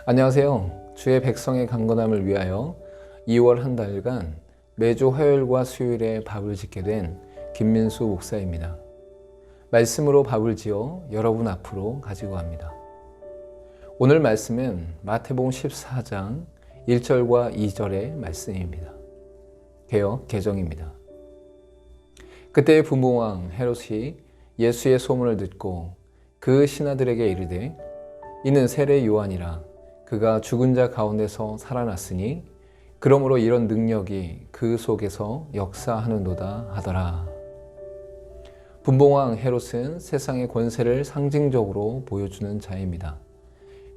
안녕하세요. 주의 백성의 강건함을 위하여 2월 한 달간 매주 화요일과 수요일에 밥을 짓게 된 김민수 목사입니다. 말씀으로 밥을 지어 여러분 앞으로 가지고 갑니다. 오늘 말씀은 마태복음 14장 1절과 2절의 말씀입니다. 개역 개정입니다. 그때 분봉왕 헤롯이 예수의 소문을 듣고 그 신하들에게 이르되 이는 세례 요한이라 그가 죽은 자 가운데서 살아났으니 그러므로 이런 능력이 그 속에서 역사하는도다 하더라. 분봉왕 헤롯은 세상의 권세를 상징적으로 보여주는 자입니다.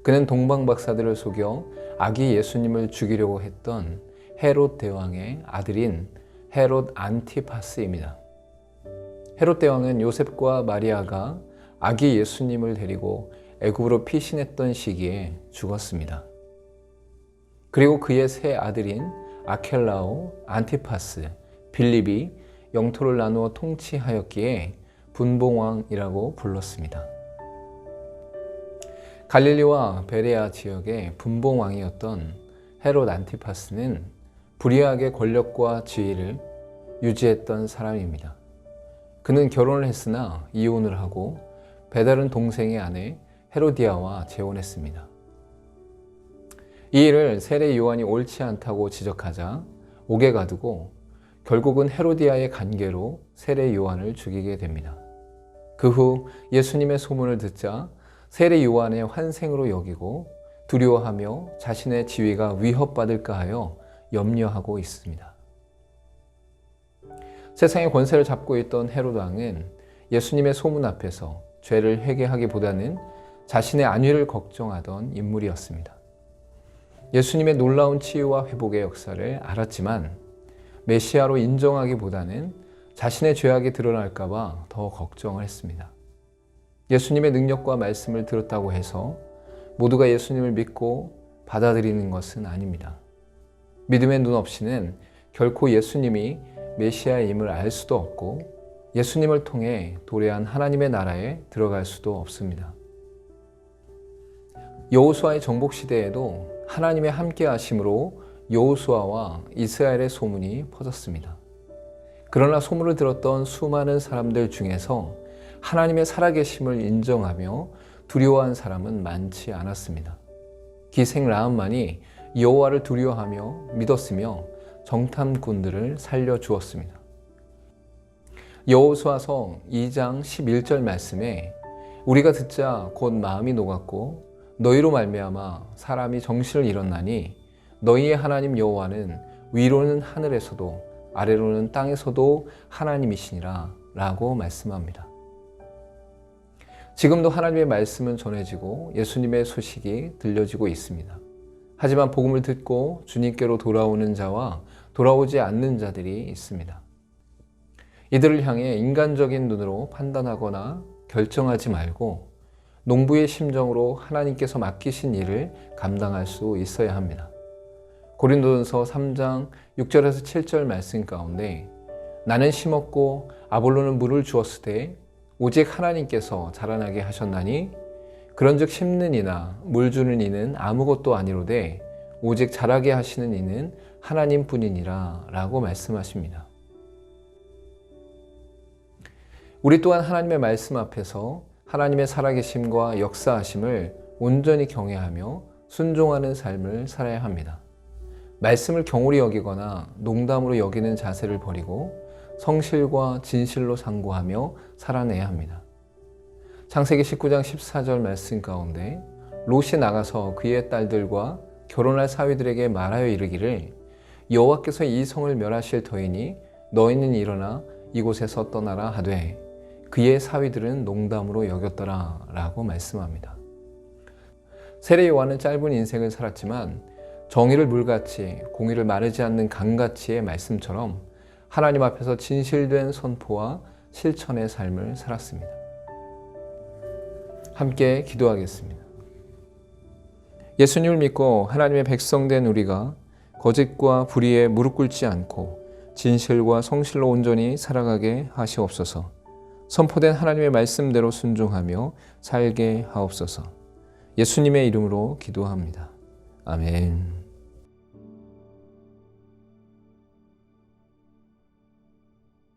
그는 동방박사들을 속여 아기 예수님을 죽이려고 했던 헤롯 대왕의 아들인 헤롯 안티파스입니다. 헤롯 대왕은 요셉과 마리아가 아기 예수님을 데리고 애굽으로 피신했던 시기에 죽었습니다. 그리고 그의 세 아들인 아켈라오, 안티파스, 빌립이 영토를 나누어 통치하였기에 분봉왕이라고 불렀습니다. 갈릴리와 베레아 지역의 분봉왕이었던 헤롯 안티파스는 불의하게 권력과 지위를 유지했던 사람입니다. 그는 결혼을 했으나 이혼을 하고 배다른 동생의 아내 헤로디아와 재혼했습니다. 이 일을 세례 요한이 옳지 않다고 지적하자 옥에 가두고 결국은 헤로디아의 간계로 세례 요한을 죽이게 됩니다. 그 후 예수님의 소문을 듣자 세례 요한의 환생으로 여기고 두려워하며 자신의 지위가 위협받을까 하여 염려하고 있습니다. 세상의 권세를 잡고 있던 헤롯 왕은 예수님의 소문 앞에서 죄를 회개하기보다는 자신의 안위를 걱정하던 인물이었습니다. 예수님의 놀라운 치유와 회복의 역사를 알았지만 메시아로 인정하기보다는 자신의 죄악이 드러날까 봐 더 걱정을 했습니다. 예수님의 능력과 말씀을 들었다고 해서 모두가 예수님을 믿고 받아들이는 것은 아닙니다. 믿음의 눈 없이는 결코 예수님이 메시아임을 알 수도 없고 예수님을 통해 도래한 하나님의 나라에 들어갈 수도 없습니다. 여호수아의 정복 시대에도 하나님의 함께 하심으로 여호수아와 이스라엘의 소문이 퍼졌습니다. 그러나 소문을 들었던 수많은 사람들 중에서 하나님의 살아계심을 인정하며 두려워한 사람은 많지 않았습니다. 기생 라합만이 여호와를 두려워하며 믿었으며 정탐꾼들을 살려주었습니다. 여호수아서 2장 11절 말씀에 우리가 듣자 곧 마음이 녹았고 너희로 말미암아 사람이 정신을 잃었나니 너희의 하나님 여호와는 위로는 하늘에서도 아래로는 땅에서도 하나님이시니라 라고 말씀합니다. 지금도 하나님의 말씀은 전해지고 예수님의 소식이 들려지고 있습니다. 하지만 복음을 듣고 주님께로 돌아오는 자와 돌아오지 않는 자들이 있습니다. 이들을 향해 인간적인 눈으로 판단하거나 결정하지 말고 농부의 심정으로 하나님께서 맡기신 일을 감당할 수 있어야 합니다. 고린도전서 3장 6절에서 7절 말씀 가운데 나는 심었고 아볼로는 물을 주었으되 오직 하나님께서 자라나게 하셨나니 그런즉 심는 이나 물 주는 이는 아무것도 아니로되 오직 자라게 하시는 이는 하나님뿐이니라 라고 말씀하십니다. 우리 또한 하나님의 말씀 앞에서 하나님의 살아계심과 역사하심을 온전히 경외하며 순종하는 삶을 살아야 합니다. 말씀을 경홀히 여기거나 농담으로 여기는 자세를 버리고 성실과 진실로 상고하며 살아내야 합니다. 창세기 19장 14절 말씀 가운데 롯이 나가서 그의 딸들과 결혼할 사위들에게 말하여 이르기를 여호와께서 이 성을 멸하실 터이니 너희는 일어나 이곳에서 떠나라 하되 그의 사위들은 농담으로 여겼더라 라고 말씀합니다. 세례 요한은 짧은 인생을 살았지만 정의를 물같이 공의를 마르지 않는 강같이의 말씀처럼 하나님 앞에서 진실된 선포와 실천의 삶을 살았습니다. 함께 기도하겠습니다. 예수님을 믿고 하나님의 백성된 우리가 거짓과 불의에 무릎 꿇지 않고 진실과 성실로 온전히 살아가게 하시옵소서. 선포된 하나님의 말씀대로 순종하며 살게 하옵소서. 예수님의 이름으로 기도합니다. 아멘.